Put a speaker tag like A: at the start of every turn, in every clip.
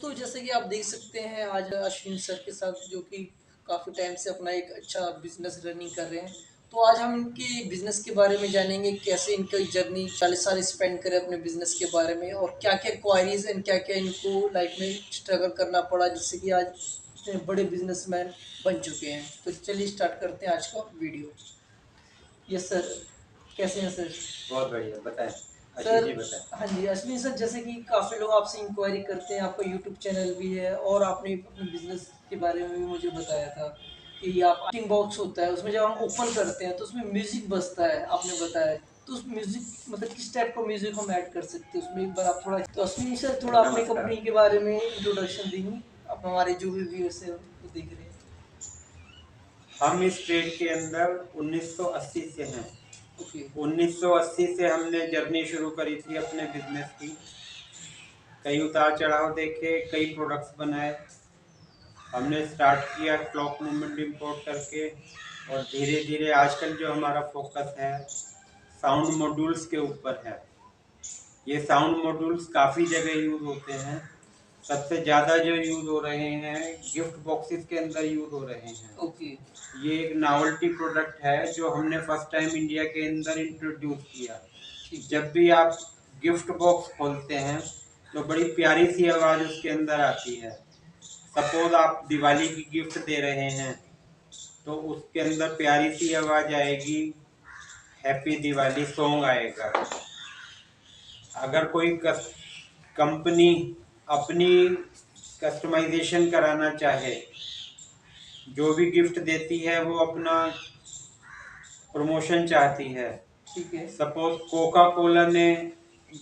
A: दोस्तों, जैसे कि आप देख सकते हैं आज अश्विन सर के साथ जो कि काफ़ी टाइम से अपना एक अच्छा बिजनेस रनिंग कर रहे हैं। तो आज हम इनके बिजनेस के बारे में जानेंगे, कैसे इनकी जर्नी 40 साल स्पेंड करे अपने बिजनेस के बारे में और क्या क्या क्वारीज एंड क्या क्या इनको लाइफ में स्ट्रगल करना पड़ा, जिससे कि आज इतने बड़े बिजनेसमैन बन चुके हैं। तो चलिए स्टार्ट करते हैं आज का वीडियो। यस सर, कैसे हैं सर?
B: बहुत बढ़िया, बताएं। आशीष
A: सर,
B: जी बताएं।
A: हाँ जी अश्विनी सर, जैसे कि काफ़ी लोग आपसे इंक्वायरी करते हैं, आपका यूट्यूब चैनल भी है और आपने अपने बिजनेस के बारे में भी मुझे बताया था कि आप टिंग बॉक्स होता है उसमें जब हम ओपन करते हैं तो उसमें म्यूजिक बजता है, आपने बताया। तो उस म्यूजिक मतलब किस टाइप का म्यूजिक हम ऐड कर सकते हैं उसमें, एक बार आप थोड़ा। तो अश्विनी सर, थोड़ा अपनी
B: नमस्कार।
A: कंपनी के बारे में इंट्रोडक्शन देंगे, आप हमारे जो भी व्यूअर्स है वो देख रहे हैं।
B: हम इस ट्रेड के अंदर 1980 से हैं।
A: ओके।
B: 1980 से हमने जर्नी शुरू करी थी अपने बिजनेस की। कई उतार चढ़ाव देखे, कई प्रोडक्ट्स बनाए। हमने स्टार्ट किया क्लॉक मूवमेंट इंपोर्ट करके, और धीरे धीरे आजकल जो हमारा फोकस है साउंड मॉड्यूल्स के ऊपर है। ये साउंड मॉड्यूल्स काफ़ी जगह यूज होते हैं। सबसे ज़्यादा जो यूज हो रहे हैं गिफ्ट बॉक्सेस के अंदर यूज हो रहे हैं।
A: ओके।
B: ये एक नावल्टी प्रोडक्ट है जो हमने फर्स्ट टाइम इंडिया के अंदर इंट्रोड्यूस किया।
A: ठीक है।
B: जब भी आप गिफ्ट बॉक्स खोलते हैं तो बड़ी प्यारी सी आवाज़ उसके अंदर आती है। सपोज आप दिवाली की गिफ्ट दे रहे हैं तो उसके अंदर प्यारी सी आवाज़ आएगी, हैप्पी दिवाली सॉन्ग आएगा। अगर कोई कंपनी अपनी कस्टमाइजेशन कराना चाहे, जो भी गिफ्ट देती है वो अपना प्रमोशन चाहती है।
A: ठीक है।
B: सपोज कोका कोला ने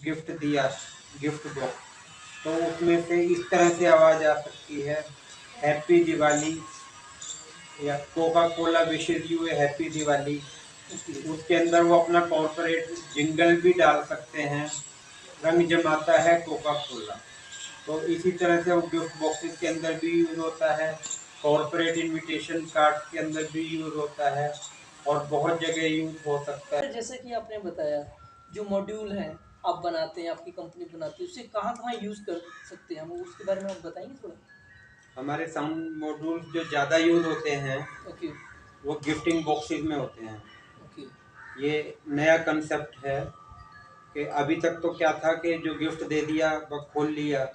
B: गिफ्ट दिया, गिफ्ट बॉक्स, तो उसमें से इस तरह से आवाज़ आ सकती है, हैप्पी दिवाली, या Coca Cola wishes U A happy Diwali.
A: Okay.
B: उसके अंदर वो अपना कॉर्पोरेट जिंगल भी डाल सकते हैं, रंग जमाता है कोका कोला। तो इसी तरह से वो गिफ्ट बॉक्सेस के अंदर भी यूज होता है, कॉर्पोरेट इनविटेशन कार्ड के अंदर भी यूज होता है, और बहुत जगह यूज हो सकता है।
A: जैसे कि आपने बताया, जो मॉड्यूल हैं आप बनाते हैं, आपकी कंपनी बनाती है, उससे कहाँ-कहाँ यूज़ कर सकते हैं हम, उसके बारे में आप बताएँगे थोड़ा?
B: हमारे साउंड मॉड्यूल्स जो ज़्यादा यूज होते हैं
A: ओके।
B: वो गिफ्टिंग बॉक्सेस में होते हैं।
A: ओके।
B: ये नया कंसेप्ट है कि अभी तक तो क्या था कि जो गिफ्ट दे दिया वह खोल लिया।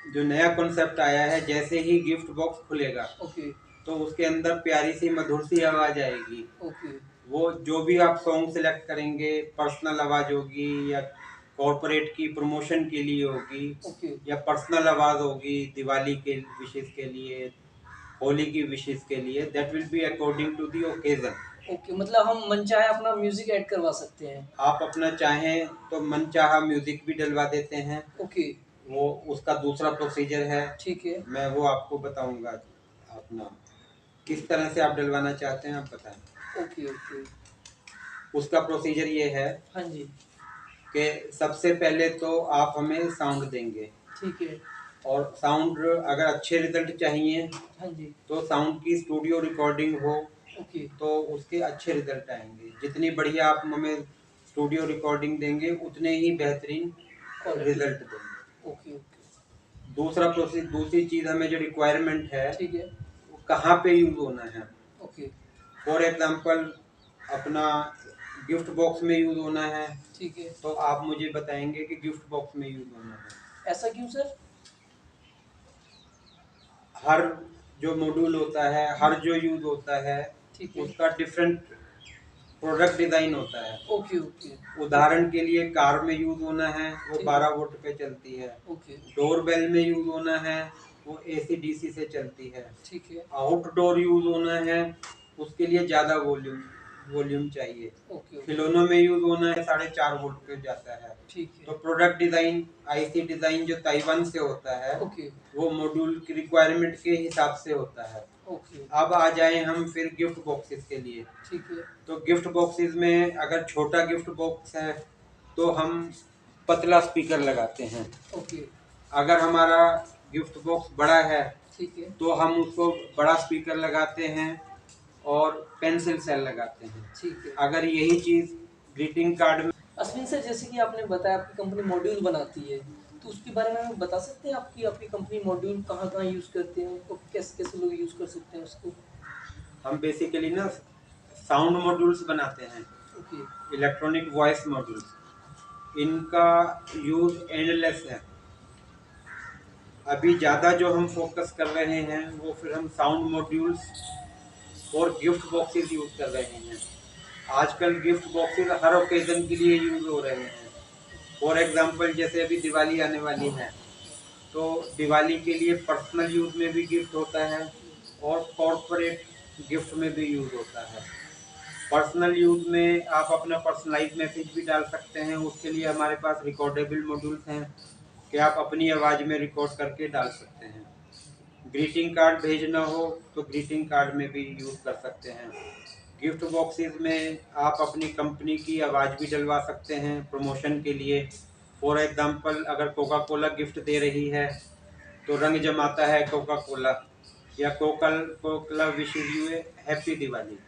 B: जो नया कॉन्सेप्ट आया है, जैसे ही गिफ्ट बॉक्स खुलेगा
A: ओके।
B: तो उसके अंदर प्यारी सी मधुर सी आवाज़ आएगी।
A: ओके।
B: वो जो भी आप सॉन्ग सेलेक्ट करेंगे, पर्सनल आवाज़ होगी या कॉर्पोरेट की प्रमोशन के लिए होगी,
A: ओके।
B: या पर्सनल आवाज़ होगी दिवाली के विशेष के लिए, होली की विशेष के लिए, that will be according to the occasion.
A: Okay, मतलब हम मनचाहे अपना म्यूज़िक ऐड करवा सकते हैं।
B: आप अपना चाहें तो मनचाहा म्यूजिक भी डलवा देते हैं।
A: ओके।
B: वो उसका दूसरा प्रोसीजर है,
A: ठीक है।
B: मैं वो आपको बताऊंगा। अपना किस तरह से आप डलवाना चाहते हैं आप बताएं।
A: ओके। ओके।
B: उसका प्रोसीजर ये है
A: हाँ जी।
B: कि सबसे पहले तो आप हमें साउंड देंगे,
A: ठीक है।
B: और साउंड अगर अच्छे रिजल्ट चाहिए
A: हाँ जी।
B: तो साउंड की स्टूडियो रिकॉर्डिंग हो
A: ओके।
B: तो उसके अच्छे रिजल्ट आएंगे। जितनी बढ़िया आप हमें स्टूडियो रिकॉर्डिंग देंगे उतने ही बेहतरीन
A: क्वालिटी।
B: रिजल्ट देंगे।
A: ओके। ओके।
B: दूसरी चीज़ हमें जो रिक्वायरमेंट है
A: ठीक है।
B: वो कहाँ पे यूज होना है।
A: ओके।
B: फॉर एग्जांपल अपना गिफ्ट बॉक्स में यूज होना है
A: ठीक है।
B: तो आप मुझे बताएंगे कि गिफ्ट बॉक्स में यूज होना है।
A: ऐसा क्यों सर?
B: हर जो मॉड्यूल होता है, हर जो यूज होता है,
A: ठीक है।
B: उसका डिफरेंट प्रोडक्ट डिजाइन होता है।
A: ओके। ओके।
B: उदाहरण के लिए कार में यूज होना है वो
A: ठीक है।
B: 12 वोल्ट पे चलती है।
A: ओके।
B: डोर बेल में यूज होना है वो एसी डीसी से चलती है।
A: ठीक है।
B: आउटडोर यूज होना है उसके लिए ज़्यादा वॉल्यूम वॉल्यूम चाहिए।
A: ओके। ओके।
B: खिलौनों में यूज होना है 4.5 वोल्ट पे जाता है।
A: ठीक
B: तो
A: है।
B: प्रोडक्ट डिज़ाइन, आईसी डिज़ाइन जो ताइवान से होता है
A: ओके।
B: वो मॉड्यूल की रिक्वायरमेंट के हिसाब से होता है।
A: ओके।
B: अब आ जाए हम फिर गिफ्ट बॉक्सेस के लिए।
A: ठीक है।
B: तो गिफ्ट बॉक्सेस में अगर छोटा गिफ्ट बॉक्स है तो हम पतला स्पीकर लगाते हैं।
A: ओके।
B: अगर हमारा गिफ्ट बॉक्स बड़ा है
A: ठीक है।
B: तो हम उसको बड़ा स्पीकर लगाते हैं और पेंसिल सेल लगाते हैं।
A: ठीक है।
B: अगर यही चीज़ ग्रीटिंग कार्ड में।
A: अश्विन सर, जैसे कि आपने बताया आपकी कंपनी मॉड्यूल बनाती है, तो उसके बारे में हमें बता सकते हैं आपकी आपकी कंपनी मॉड्यूल कहाँ-कहाँ यूज़ करते हैं और कैसे-कैसे लोग यूज़ कर सकते हैं उसको?
B: हम बेसिकली ना साउंड मॉड्यूल्स बनाते हैं,
A: ओके,
B: इलेक्ट्रॉनिक वॉइस मॉड्यूल्स। इनका यूज़ एंडलेस है। अभी ज़्यादा जो हम फोकस कर रहे हैं वो फिर हम साउंड मॉड्यूल्स और गिफ्ट बॉक्सेस यूज़ कर रहे हैं। आजकल गिफ्ट बॉक्सेस हर ओकेजन के लिए यूज़ हो रहे हैं। फॉर एग्जांपल जैसे अभी दिवाली आने वाली है, तो दिवाली के लिए पर्सनल यूज़ में भी गिफ्ट होता है और कॉर्पोरेट गिफ्ट में भी यूज़ होता है। पर्सनल यूज़ में आप अपना पर्सनलाइज मैसेज भी डाल सकते हैं। उसके लिए हमारे पास रिकॉर्डेबल मॉड्यूल्स हैं कि आप अपनी आवाज़ में रिकॉर्ड करके डाल सकते हैं। ग्रीटिंग कार्ड भेजना हो तो ग्रीटिंग कार्ड में भी यूज़ कर सकते हैं। गिफ्ट बॉक्सेस में आप अपनी कंपनी की आवाज़ भी डलवा सकते हैं प्रमोशन के लिए। फॉर एग्जांपल अगर कोका कोला गिफ्ट दे रही है तो रंग जमाता है कोका कोला, या Coca Cola wishes U A happy Diwali.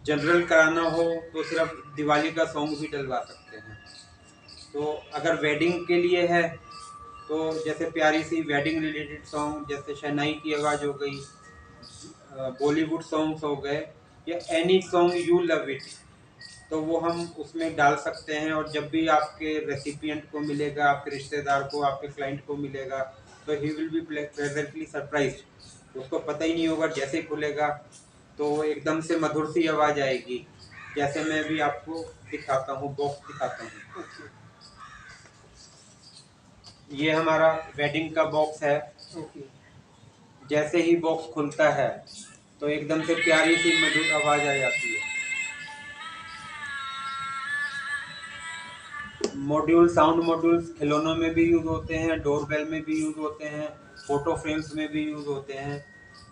B: General कराना हो तो सिर्फ दिवाली का सॉन्ग भी डलवा सकते हैं। तो अगर वेडिंग के लिए है तो जैसे प्यारी सी वेडिंग रिलेटेड सॉन्ग, जैसे शहनाई की आवाज़ हो गई, बॉलीवुड सॉन्ग्स हो गए, या any song you love it, तो वो हम उसमें डाल सकते हैं। और जब भी आपके रेसिपिएंट को मिलेगा, आपके रिश्तेदार को, आपके क्लाइंट को मिलेगा, तो he will be pleasantly surprised. उसको पता ही नहीं होगा, जैसे ही खुलेगा तो एकदम से मधुर सी आवाज़ आएगी। जैसे मैं भी आपको दिखाता हूँ, बॉक्स दिखाता हूँ।
A: ओके,
B: ये हमारा वेडिंग का बॉक्स है।
A: ओके।
B: जैसे ही बॉक्स खुलता है तो एकदम से प्यारी सी मधुर आवाज़ आ जाती है। मॉड्यूल साउंड मॉड्यूल्स खिलौनों में भी यूज़ होते हैं, डोरबेल में भी यूज़ होते हैं, फोटो फ्रेम्स में भी यूज़ होते हैं।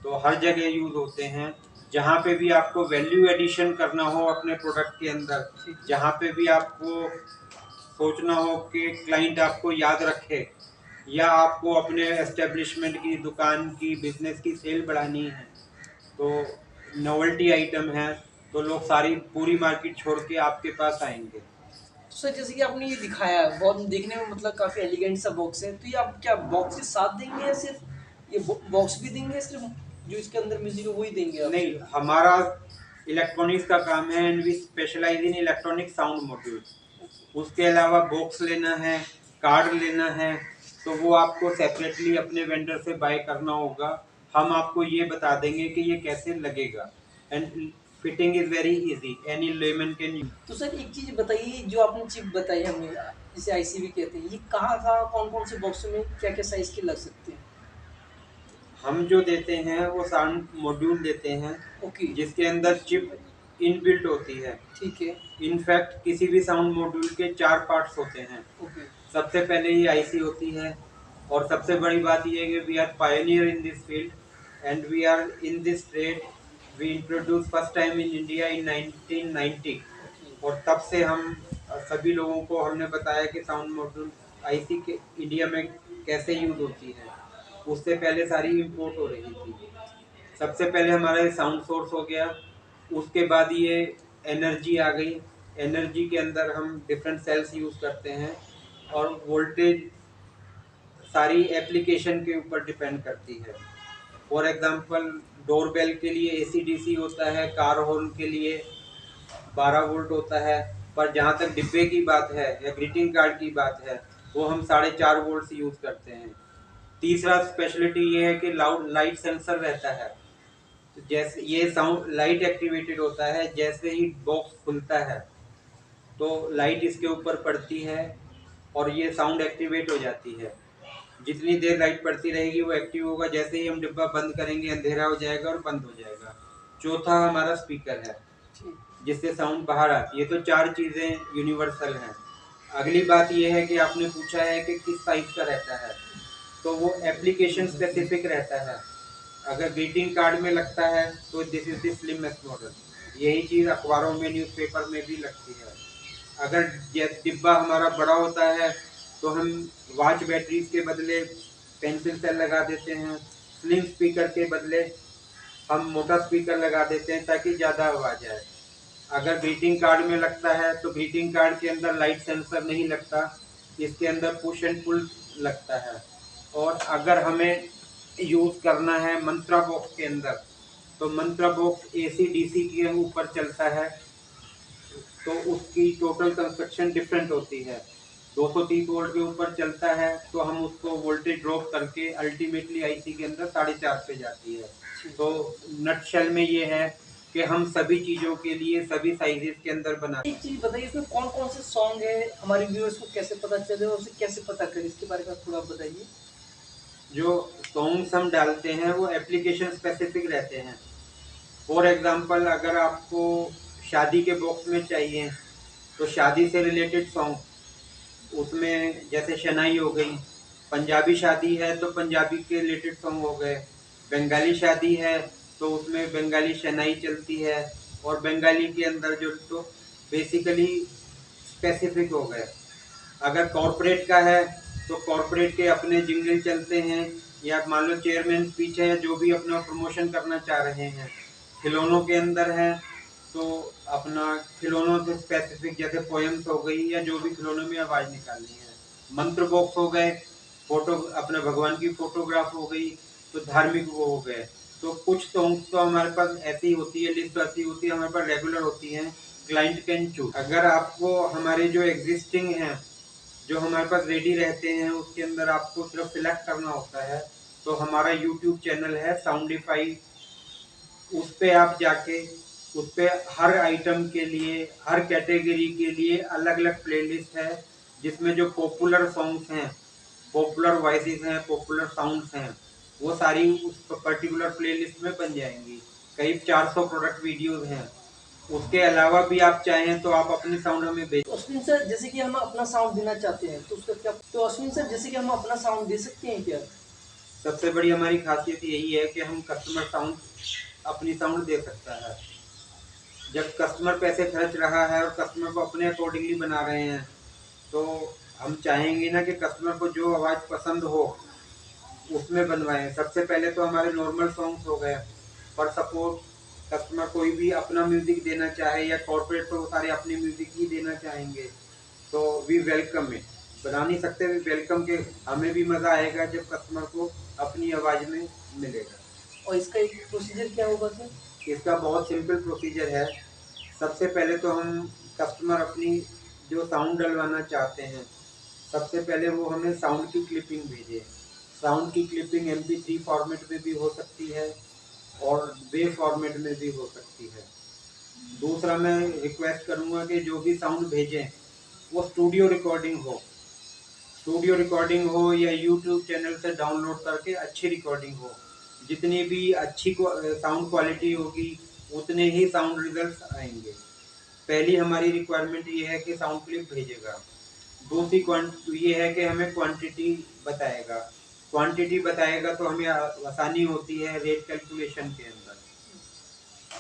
B: तो हर जगह यूज़ होते हैं। जहाँ पे भी आपको वैल्यू एडिशन करना हो अपने प्रोडक्ट के अंदर, जहाँ पे भी आपको सोचना हो कि क्लाइंट आपको याद रखे, या आपको अपने एस्टेब्लिशमेंट की, दुकान की, बिजनेस की सेल बढ़ानी है, तो नोवेल्टी आइटम है, तो लोग सारी पूरी मार्केट छोड़ के आपके पास आएंगे।
A: तो सर जैसे कि आपने ये दिखाया है बहुत देखने में मतलब काफ़ी एलिगेंट सा बॉक्स है, तो ये आप क्या बॉक्स के साथ देंगे या सिर्फ ये बॉक्स भी देंगे, सिर्फ जो इसके अंदर म्यूजिक है वही देंगे आप
B: नहीं,
A: सिर्फ?
B: हमारा इलेक्ट्रॉनिक्स का काम है and we specialise in electronic sound modules. उसके अलावा बॉक्स लेना है, कार्ड लेना है, तो वो आपको सेपरेटली अपने वेंडर से बाय करना होगा। हम आपको ये बता देंगे कि ये कैसे लगेगा, and fitting is very easy, any lemon can use.
A: तो सर एक चीज़ बताइए, जो आपने चिप बताई हमें जिसे आईसी भी कहते हैं, ये कहाँ-कहाँ कौन-कौन से बॉक्सों में क्या-क्या साइज़ के लग सकते हैं?
B: हम जो देते हैं वो साउंड मॉड्यूल देते हैं
A: ओके,
B: जिसके अंदर चिप इनबिल्ट होती है।
A: ठीक है,
B: इनफैक्ट किसी भी साउंड मॉड्यूल के 4 पार्ट्स होते हैं।
A: ओके,
B: सबसे पहले ये आईसी होती है, और सबसे बड़ी बात ये है कि we are pioneer in this field and we are in this trade. We introduce first time in India in 1990,
A: okay.
B: और तब से हम सभी लोगों को हमने बताया कि साउंड मॉड्यूल आईसी के इंडिया में कैसे यूज होती है। उससे पहले सारी इंपोर्ट हो रही थी। सबसे पहले हमारा ये साउंड सोर्स हो गया, उसके बाद ये एनर्जी आ गई। एनर्जी के अंदर हम डिफरेंट सेल्स यूज़ करते हैं, और वोल्टेज सारी एप्लीकेशन के ऊपर डिपेंड करती है। फॉर एग्जांपल डोरबेल के लिए एसी डीसी होता है, कार हॉर्न के लिए 12 वोल्ट होता है, पर जहाँ तक डिब्बे की बात है या ग्रीटिंग कार्ड की बात है, वो हम 4.5 वोल्ट से यूज़ करते हैं। तीसरा स्पेशलिटी ये है कि लाउड लाइट सेंसर रहता है। तो जैसे ये साउंड लाइट एक्टिवेटेड होता है, जैसे ही बॉक्स खुलता है तो लाइट इसके ऊपर पड़ती है और ये साउंड एक्टिवेट हो जाती है। जितनी देर लाइट पड़ती रहेगी वो एक्टिव होगा, जैसे ही हम डिब्बा बंद करेंगे अंधेरा हो जाएगा और बंद हो जाएगा। चौथा हमारा स्पीकर है
A: ठीक,
B: जिससे साउंड बाहर आती है। तो 4 चीज़ें यूनिवर्सल हैं। अगली बात ये है कि आपने पूछा है कि किस साइज का रहता है, तो वो एप्लीकेशन स्पेसिफिक रहता है। अगर ग्रीटिंग कार्ड में लगता है तो this is the slimmest model. यही चीज़ अखबारों में, न्यूज़पेपर में भी लगती है। अगर डिब्बा हमारा बड़ा होता है तो हम वॉच बैटरीज के बदले पेंसिल सेल लगा देते हैं। स्लिम स्पीकर के बदले हम मोटा स्पीकर लगा देते हैं ताकि ज़्यादा आवाज़ आए। अगर ग्रीटिंग कार्ड में लगता है तो ग्रीटिंग कार्ड के अंदर लाइट सेंसर नहीं लगता, इसके अंदर पुश एंड पुल लगता है। और अगर हमें यूज़ करना है मंत्रा बॉक्स के अंदर, तो मंत्रा बॉक्स एसी डीसी के ऊपर चलता है, तो उसकी टोटल कंस्ट्रक्शन डिफरेंट होती है। 230 वोल्ट के ऊपर चलता है तो हम उसको वोल्टेज ड्रॉप करके अल्टीमेटली आईसी के अंदर 4.5 पे जाती है। तो नटशेल में ये है कि हम सभी चीज़ों के लिए सभी साइजेस के अंदर बना।
A: एक चीज़ बताइए, इसमें कौन-कौन से सॉन्ग है, हमारे व्यूअर्स को कैसे पता चले और उसे कैसे पता करें, इसके बारे में थोड़ा बताइए?
B: जो सॉन्ग्स हम डालते हैं वो एप्लीकेशन स्पेसिफिक रहते हैं। फॉर एग्जांपल अगर आपको शादी के बॉक्स में चाहिए तो शादी से रिलेटेड सॉन्ग, उसमें जैसे शनाई हो गई, पंजाबी शादी है तो पंजाबी के रिलेटेड सॉन्ग हो गए, बंगाली शादी है तो उसमें बंगाली शनाई चलती है, और बंगाली के अंदर जो तो बेसिकली स्पेसिफिक हो गए। अगर कॉरपोरेट का है तो कॉरपोरेट के अपने जिंगल चलते हैं, या मान लो चेयरमैन स्पीच है, जो भी अपना प्रमोशन करना चाह रहे हैं। खिलौनों के अंदर है तो अपना खिलौनों से स्पेसिफिक जैसे पोएम्स हो गई, या जो भी खिलौनों में आवाज़ निकालनी है। मंत्र बॉक्स हो गए, फोटो अपने भगवान की फोटोग्राफ हो गई, तो धार्मिक वो हो गए। तो कुछ सॉन्ग्स तो हमारे पास ऐसी होती है, लिस्ट ऐसी होती है हमारे पास रेगुलर होती है, क्लाइंट कैन चूज। अगर आपको हमारे जो एग्जिस्टिंग हैं, जो हमारे पास रेडी रहते हैं, उसके अंदर आपको सिर्फ सिलेक्ट करना होता है, तो हमारा यूट्यूब चैनल है साउंडिफाई, उस पे आप जाके उस पे हर आइटम के लिए, हर कैटेगरी के लिए अलग अलग प्लेलिस्ट है, जिसमें जो पॉपुलर सॉन्ग्स हैं, पॉपुलर वॉइसेस हैं, पॉपुलर साउंड्स हैं, वो सारी उस पर्टिकुलर प्लेलिस्ट में बन जाएंगी। करीब 400 प्रोडक्ट वीडियोस हैं। उसके अलावा भी आप चाहें तो आप अपनी साउंड हमें भेज।
A: तो अश्विन सर, जैसे कि हम अपना साउंड देना चाहते हैं तो उसका क्या, तो अश्विन सर जैसे कि हम अपना साउंड दे सकते हैं क्या?
B: सबसे बड़ी हमारी खासियत यही है कि हम कस्टमर साउंड अपनी साउंड दे सकता है। जब कस्टमर पैसे खर्च रहा है और कस्टमर को अपने अकॉर्डिंगली बना रहे हैं, तो हम चाहेंगे ना कि कस्टमर को जो आवाज़ पसंद हो उसमें बनवाएं। सबसे पहले तो हमारे नॉर्मल सॉन्ग्स हो गए, पर सपोज कस्टमर कोई भी अपना म्यूज़िक देना चाहे, या कॉर्पोरेट तो वो सारे अपनी म्यूज़िक ही देना चाहेंगे, तो वी वेलकम इट। बना नहीं सकते, वी वेलकम के हमें भी मज़ा आएगा जब कस्टमर को अपनी आवाज़ में मिलेगा।
A: और इसका एक प्रोसीजर क्या होगा सर?
B: इसका बहुत सिंपल प्रोसीजर है। सबसे पहले तो हम कस्टमर अपनी जो साउंड डलवाना चाहते हैं, सबसे पहले वो हमें साउंड की क्लिपिंग भेजे। साउंड की क्लिपिंग MP3 फॉर्मेट में भी हो सकती है और वेव फॉर्मेट में भी हो सकती है। दूसरा मैं रिक्वेस्ट करूँगा कि जो भी साउंड भेजें वो स्टूडियो रिकॉर्डिंग हो, स्टूडियो रिकॉर्डिंग हो या यूट्यूब चैनल से डाउनलोड करके अच्छी रिकॉर्डिंग हो। जितनी भी अच्छी साउंड क्वालिटी होगी उतने ही साउंड रिजल्ट्स आएंगे। पहली हमारी रिक्वायरमेंट ये है कि साउंड क्लिप भेजेगा। दूसरी ये है कि हमें क्वांटिटी बताएगा। क्वांटिटी बताएगा तो हमें आसानी होती है रेट कैलकुलेशन के अंदर।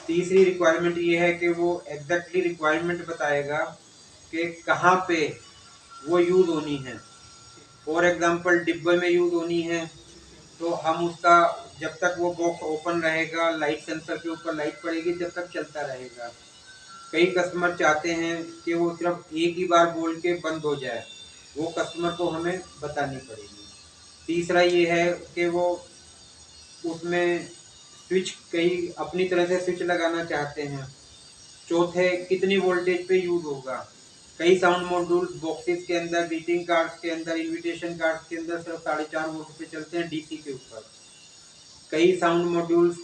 B: तीसरी रिक्वायरमेंट ये है कि वो एग्जैक्टली रिक्वायरमेंट बताएगा कि कहाँ पे वो यूज़ होनी है। फॉर एग्जांपल डिब्बे में यूज़ होनी है तो हम उसका, जब तक वो बॉक्स ओपन रहेगा, लाइट सेंसर के ऊपर लाइट पड़ेगी, जब तक चलता रहेगा। कई कस्टमर चाहते हैं कि वो सिर्फ एक ही बार बोल के बंद हो जाए, वो कस्टमर को हमें बतानी पड़ेगी। तीसरा ये है कि वो उसमें स्विच कई अपनी तरह से स्विच लगाना चाहते हैं। चौथे, कितनी वोल्टेज पे यूज़ होगा। कई साउंड मॉड्यूल्स बॉक्सेस के अंदर, ग्रीटिंग कार्ड्स के अंदर, इनविटेशन कार्ड्स के अंदर सिर्फ 4.5 वोल्ट पे चलते हैं डीसी के ऊपर। कई साउंड मॉड्यूल्स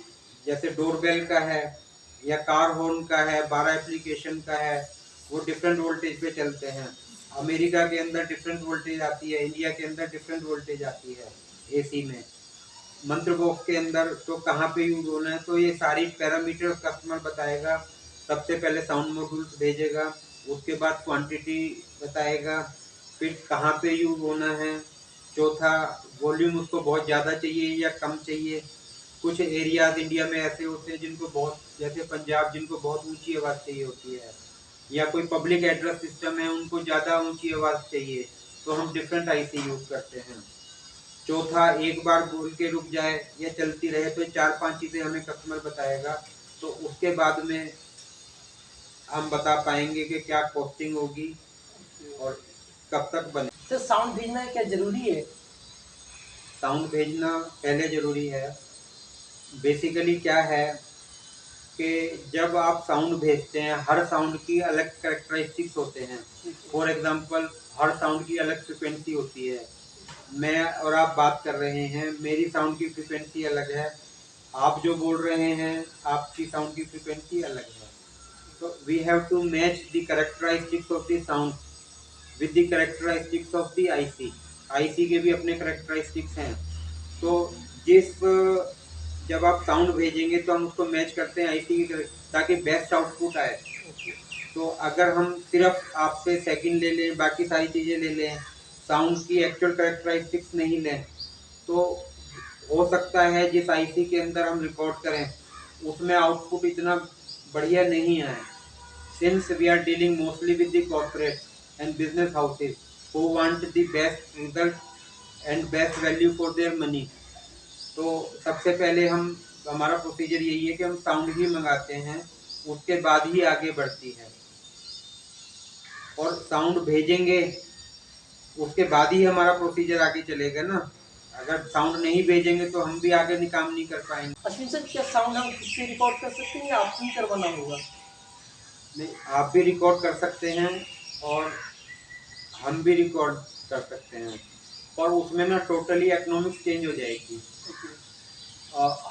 B: जैसे डोरबेल का है या कार हॉर्न का है, 12 एप्लीकेशन का है, वो डिफरेंट वोल्टेज पे चलते हैं। अमेरिका के अंदर डिफरेंट वोल्टेज आती है, इंडिया के अंदर डिफरेंट वोल्टेज आती है एसी में। मंत्र बॉक्स के अंदर तो कहाँ पे यूज होना है, तो ये सारी पैरामीटर कस्टमर बताएगा। सबसे पहले साउंड मॉड्यूल्स भेजेगा, उसके बाद क्वांटिटी बताएगा, फिर कहाँ पे यूज होना है। चौथा, वॉल्यूम उसको बहुत ज़्यादा चाहिए या कम चाहिए। कुछ एरियाज इंडिया में ऐसे होते हैं जिनको बहुत, जैसे पंजाब, जिनको बहुत ऊंची आवाज़ चाहिए होती है, या कोई पब्लिक एड्रेस सिस्टम है उनको ज़्यादा ऊंची आवाज़ चाहिए, तो हम डिफरेंट आईसी यूज़ करते हैं। चौथा, एक बार बोल के रुक जाए या चलती रहे, तो 4-5 चीज़ें हमें कस्टमर बताएगा, तो उसके बाद में हम बता पाएंगे कि क्या कॉस्टिंग होगी और कब तक बने।
A: सर साउंड भेजना क्या ज़रूरी है?
B: साउंड भेजना पहले ज़रूरी है। बेसिकली क्या है कि जब आप साउंड भेजते हैं, हर साउंड की अलग कैरेक्टरिस्टिक्स होते हैं। फॉर एग्ज़ाम्पल हर साउंड की अलग फ्रीक्वेंसी होती है। मैं और आप बात कर रहे हैं, मेरी साउंड की फ्रीक्वेंसी अलग है। आप जो बोल रहे हैं, आपकी साउंड की फ्रीक्वेंसी अलग है। So we have to match the characteristics of the sound with the characteristics of the IC. IC के भी अपने characteristics हैं। तो जिस जब आप साउंड भेजेंगे तो हम उसको मैच करते हैं आईसी की, ताकि बेस्ट आउटपुट आए। तो अगर हम सिर्फ आपसे सेकंड ले लें, बाकी सारी चीज़ें ले लें, साउंड की एक्चुअल कैरेक्टरिस्टिक्स नहीं लें, तो हो सकता है जिस आईसी के अंदर हम रिकॉर्ड करें उसमें आउटपुट इतना बढ़िया नहीं आए। Since we are dealing mostly with the corporate and business houses who want the best result and best value for their money, तो सबसे पहले हमारा प्रोसीजर यही है कि हम साउंड ही मंगाते हैं, उसके बाद ही आगे बढ़ती है। और साउंड भेजेंगे उसके बाद ही हमारा प्रोसीजर आगे चलेगा ना। अगर साउंड नहीं भेजेंगे तो हम भी आगे काम नहीं कर पाएंगे।
A: अश्विन सर क्या साउंड हम खुद से रिकॉर्ड कर सकते हैं या आपसे ही करवाना होगा?
B: नहीं, आप भी रिकॉर्ड कर सकते हैं और हम भी रिकॉर्ड कर सकते हैं, और उसमें ना टोटली इकोनॉमिक्स चेंज हो जाएगी।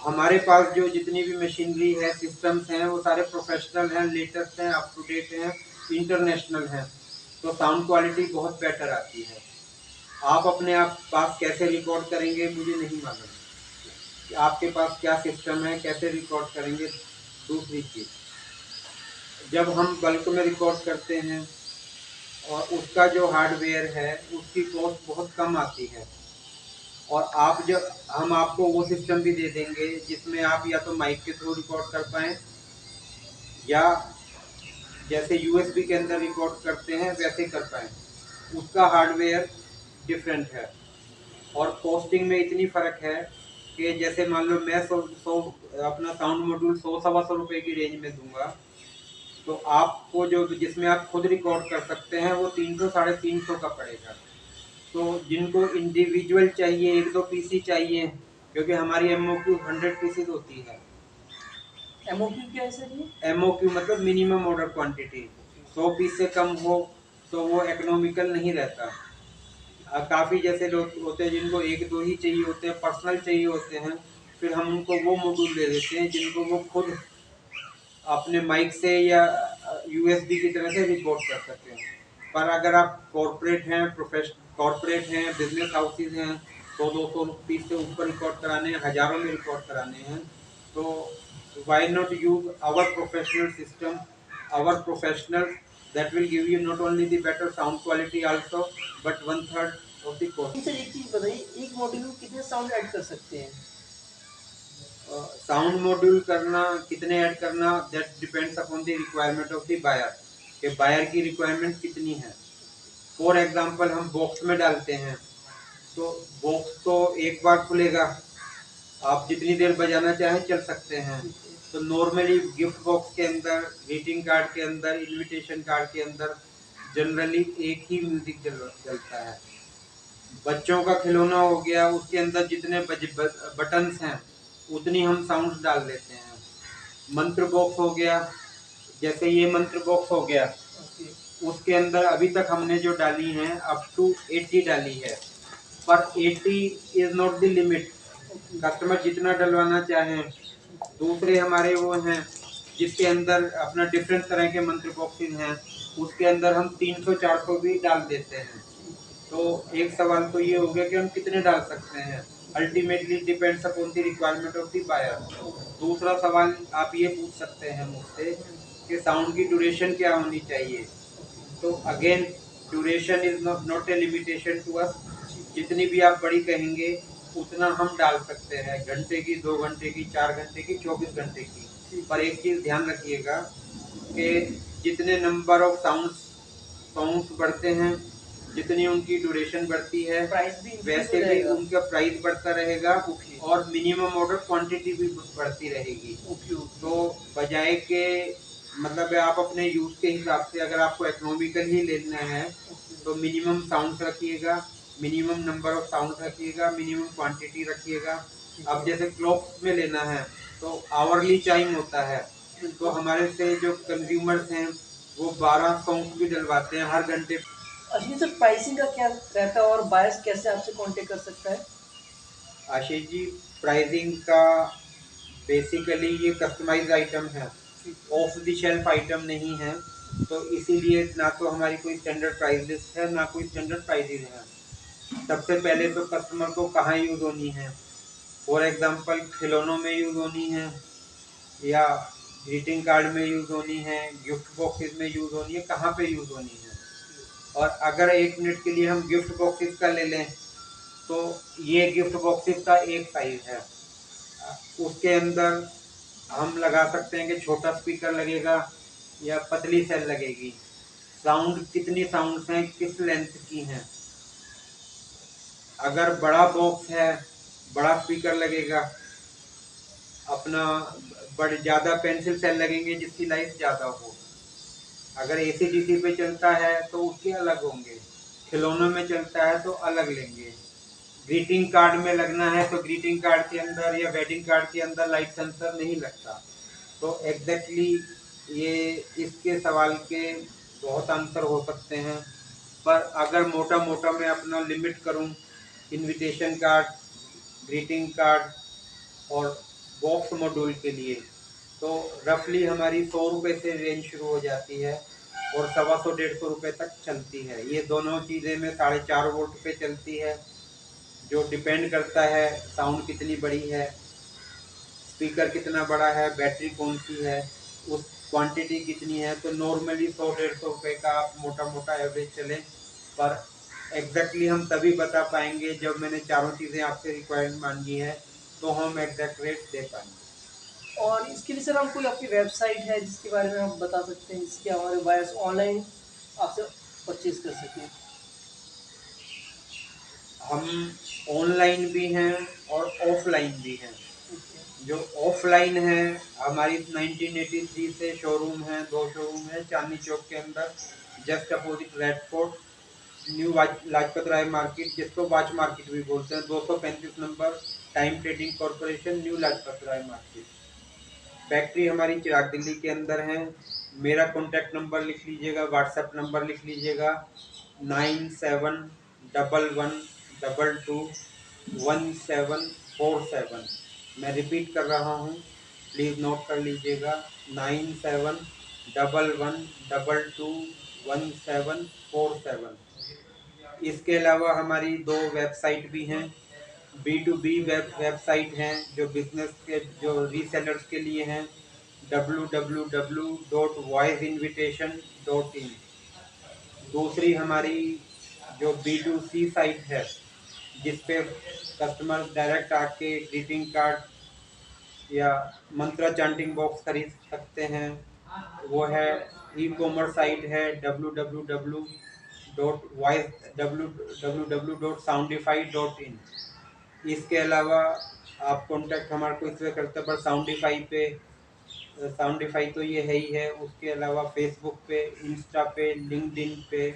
B: हमारे पास जो जितनी भी मशीनरी है, सिस्टम्स हैं, वो सारे प्रोफेशनल हैं, लेटेस्ट हैं, अप टू डेट हैं, इंटरनेशनल हैं, तो साउंड क्वालिटी बहुत बेटर आती है। आप अपने आप पास कैसे रिकॉर्ड करेंगे मुझे नहीं मालूम कि आपके पास क्या सिस्टम है, कैसे रिकॉर्ड करेंगे। दूसरी चीज़, जब हम बल्क में रिकॉर्ड करते हैं और उसका जो हार्डवेयर है उसकी कॉस्ट बहुत कम आती है, और आप जब हम आपको वो सिस्टम भी दे देंगे जिसमें आप या तो माइक के थ्रू रिकॉर्ड कर पाएँ, या जैसे यूएसबी के अंदर रिकॉर्ड करते हैं वैसे कर पाएँ। उसका हार्डवेयर डिफरेंट है और कॉस्टिंग में इतनी फ़र्क है कि जैसे मान लो मैं सौ अपना साउंड मॉड्यूल 100-125 की रेंज में दूंगा, तो आपको जो जिसमें आप खुद रिकॉर्ड कर सकते हैं वो 300-350 का पड़ेगा। तो जिनको इंडिविजुअल चाहिए, एक दो पीसी चाहिए, क्योंकि हमारी एमओक्यू 100 पीसेज होती है।
A: एमओक्यू क्या है सर ये?
B: एमओक्यू मतलब मिनिमम ऑर्डर क्वांटिटी। 100 पीस से कम हो तो वो इकोनॉमिकल नहीं रहता। काफ़ी जैसे लोग होते हैं जिनको एक दो ही चाहिए होते हैं, पर्सनल चाहिए होते हैं, फिर हम उनको वो मॉड्यूल दे देते हैं जिनको वो खुद अपने माइक से या यूएसबी की तरह से रिकॉर्ड कर सकते हैं। पर अगर आप कॉर्पोरेट हैं, बिजनेस हाउसेज हैं, 100-200 पीस से ऊपर रिकॉर्ड कराने हैं, हज़ारों में रिकॉर्ड कराने हैं, तो why not use our professional system, our professional, that will give you not only the better sound quality also, but 1/3 of the cost.
A: Sir एक चीज़ बताइए, एक मॉड्यूल में कितने साउंड ऐड कर सकते हैं?
B: साउंड मॉड्यूल करना, कितने ऐड करना, that depends upon the requirement of the buyer, कि बायर की रिक्वायरमेंट कितनी है। फॉर एग्जांपल हम बॉक्स में डालते हैं, तो बॉक्स तो एक बार खुलेगा, आप जितनी देर बजाना चाहें चल सकते हैं। तो नॉर्मली गिफ्ट बॉक्स के अंदर, ग्रीटिंग कार्ड के अंदर, इनविटेशन कार्ड के अंदर जनरली एक ही म्यूजिक चलता है। बच्चों का खिलौना हो गया, उसके अंदर जितने बटन्स हैं उतनी हम साउंड डाल देते हैं। मंत्र बॉक्स हो गया, जैसे ये मंत्र बॉक्स हो गया, उसके अंदर अभी तक हमने जो डाली हैं अप टू 80 डाली है, पर 80 is not the limit. Customer जितना डलवाना चाहें। दूसरे हमारे वो हैं जिसके अंदर अपना डिफरेंट तरह के मंत्र बॉक्सेस हैं, उसके अंदर हम 300-400 भी डाल देते हैं। तो एक सवाल तो ये हो गया कि हम कितने डाल सकते हैं, ultimately depends upon the requirement of the buyer. दूसरा सवाल आप ये पूछ सकते हैं मुझसे कि साउंड की ड्यूरेशन क्या होनी चाहिए। तो again, duration is not a limitation to us. जितनी भी आप बड़ी कहेंगे उतना हम डाल सकते हैं, घंटे की, 2 घंटे की, 4 घंटे की, 24 घंटे की। पर एक चीज़ ध्यान रखिएगा कि जितने नंबर ऑफ साउंड्स बढ़ते हैं, जितनी उनकी ड्यूरेशन बढ़ती है, वैसे भी उनका प्राइस बढ़ता रहेगा और मिनिमम ऑर्डर क्वांटिटी भी बढ़ती रहेगी। तो बजाय के मतलब आप अपने यूज के हिसाब से, अगर आपको इकोनॉमिकल ही लेना है तो मिनिमम साउंड्स रखिएगा, मिनिमम नंबर ऑफ साउंड्स रखिएगा, मिनिमम क्वांटिटी रखिएगा। अब जैसे क्लॉक्स में लेना है तो आवरली चाइम होता है, तो हमारे से जो कंज्यूमर्स हैं वो 12 सॉन्ग्स भी डलवाते हैं हर घंटे।
A: अश्विन सर, प्राइसिंग का क्या रहता है और बायर्स कैसे आपसे कांटेक्ट कर सकता है?
B: आशीष जी, प्राइसिंग का बेसिकली ये कस्टमाइज आइटम है, ऑफ द शेल्फ आइटम नहीं है, तो इसीलिए ना तो हमारी कोई स्टैंडर्ड प्राइस लिस्ट है ना कोई स्टैंडर्ड प्राइसिंग है। सबसे पहले तो कस्टमर को कहाँ यूज़ होनी है, फॉर एग्जांपल खिलौनों में यूज़ होनी है या ग्रीटिंग कार्ड में यूज़ होनी है, गिफ्ट बॉक्सेस में यूज़ होनी है, कहाँ पे यूज़ होनी है। और अगर 1 मिनट के लिए हम गिफ्ट बॉक्सेस का ले लें तो ये गिफ्ट बॉक्सेस का एक साइज है, उसके अंदर हम लगा सकते हैं कि छोटा स्पीकर लगेगा या पतली सेल लगेगी, साउंड कितनी साउंड्स हैं, किस लेंथ की हैं। अगर बड़ा बॉक्स है, बड़ा स्पीकर लगेगा, अपना बड़े ज़्यादा पेंसिल सेल लगेंगे जिसकी लाइफ ज़्यादा हो। अगर एसी डीसी पे चलता है तो उसके अलग होंगे, खिलौनों में चलता है तो अलग लेंगे। ग्रीटिंग कार्ड में लगना है तो ग्रीटिंग कार्ड के अंदर या वेडिंग कार्ड के अंदर लाइट सेंसर नहीं लगता। तो एग्जैक्टली ये इसके सवाल के बहुत आंसर हो सकते हैं, पर अगर मोटा मोटा मैं अपना लिमिट करूं, इनविटेशन कार्ड, ग्रीटिंग कार्ड और बॉक्स मॉड्यूल के लिए, तो रफली हमारी 100 रुपये से रेंज शुरू हो जाती है और 125-150 रुपये तक चलती है। ये दोनों चीज़ें में 4.5 वोल्ट पे चलती है, जो डिपेंड करता है साउंड कितनी बड़ी है, स्पीकर कितना बड़ा है, बैटरी कौन सी है, उस क्वांटिटी कितनी है। तो नॉर्मली 100-150 रुपये का आप मोटा मोटा एवरेज चलें, पर एग्जैक्टली हम तभी बता पाएंगे जब मैंने चारों चीज़ें आपसे रिक्वायर्ड मांगी है, तो हम एग्जैक्ट रेट दे पाएंगे।
A: और इसके लिए सर हम कोई आपकी वेबसाइट है जिसके बारे में आप बता सकते हैं जिसके हमारे बायर्स ऑनलाइन आपसे परचेज कर सकें?
B: हम ऑनलाइन भी हैं और ऑफलाइन भी हैं।
A: ओके।
B: जो ऑफलाइन है, हमारी 1983 से शोरूम है, 2 शोरूम है चांदनी चौक के अंदर, just opposite Red Fort, New Lajpat Rai Market, जिसको वाच मार्केट भी बोलते हैं, 235 number, Time Trading Corporation, New Lajpat Rai Market. Factory हमारी चिराग दिल्ली के अंदर है। मेरा कॉन्टैक्ट नंबर लिख लीजिएगा, व्हाट्सएप नंबर लिख लीजिएगा, 9711221747। मैं रिपीट कर रहा हूँ, प्लीज़ नोट कर लीजिएगा, 9711221747। इसके अलावा हमारी 2 वेबसाइट भी हैं, B2B वेबसाइट हैं जो बिजनेस के, जो रीसेलर्स के लिए हैं, www.voiceinvitation.in। दूसरी हमारी जो B2C साइट है जिस पे कस्टमर डायरेक्ट आके ग्रीटिंग कार्ड या मंत्रा चांटिंग बॉक्स खरीद सकते हैं, वो है ई कॉमर्स साइट है www.soundify.in। इसके अलावा आप कॉन्टैक्ट हमारे को इससे करते हैं, पर साउंडीफाई पे, साउंडीफाई तो ये है ही है, उसके अलावा फेसबुक पे, इंस्टा पे, लिंक्डइन पे,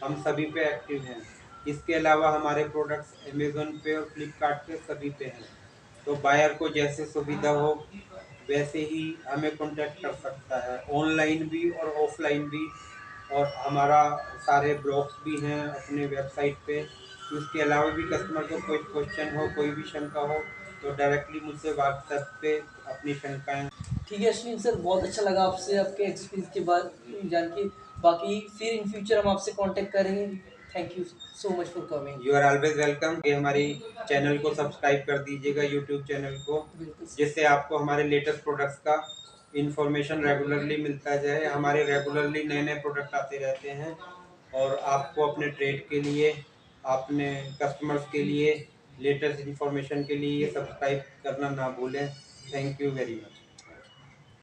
B: हम सभी पे एक्टिव हैं। इसके अलावा हमारे प्रोडक्ट्स अमेज़न पे और फ्लिपकार्ट पे सभी पे हैं। तो बायर को जैसे सुविधा हो वैसे ही हमें कॉन्टैक्ट कर सकता है, ऑनलाइन भी और ऑफलाइन भी। और हमारा सारे ब्लॉग्स भी हैं अपने वेबसाइट पे। इसके अलावा भी कस्टमर को कोई क्वेश्चन हो, कोई भी शंका हो, तो डायरेक्टली मुझसे व्हाट्सएप पे अपनी शंकाएं।
A: ठीक है अश्विन सर, बहुत अच्छा लगा आपसे आपके एक्सपीरियंस के बाद जान के। बाकी फिर इन फ्यूचर हम आपसे कांटेक्ट करेंगे। Thank you so much for coming.
B: You are always welcome. कि हमारी चैनल को सब्सक्राइब कर दीजिएगा, यूट्यूब चैनल को,
A: बिल्कुल सर।
B: जिससे आपको हमारे लेटेस्ट प्रोडक्ट्स का इंफॉर्मेशन रेगुलरली मिलता जाए। हमारे रेगुलरली नए नए प्रोडक्ट आते रहते हैं और आपको अपने ट्रेड के लिए, अपने कस्टमर्स के लिए, लेटेस्ट इंफॉर्मेशन के लिए ये सब्सक्राइब करना ना भूलें। Thank you very much.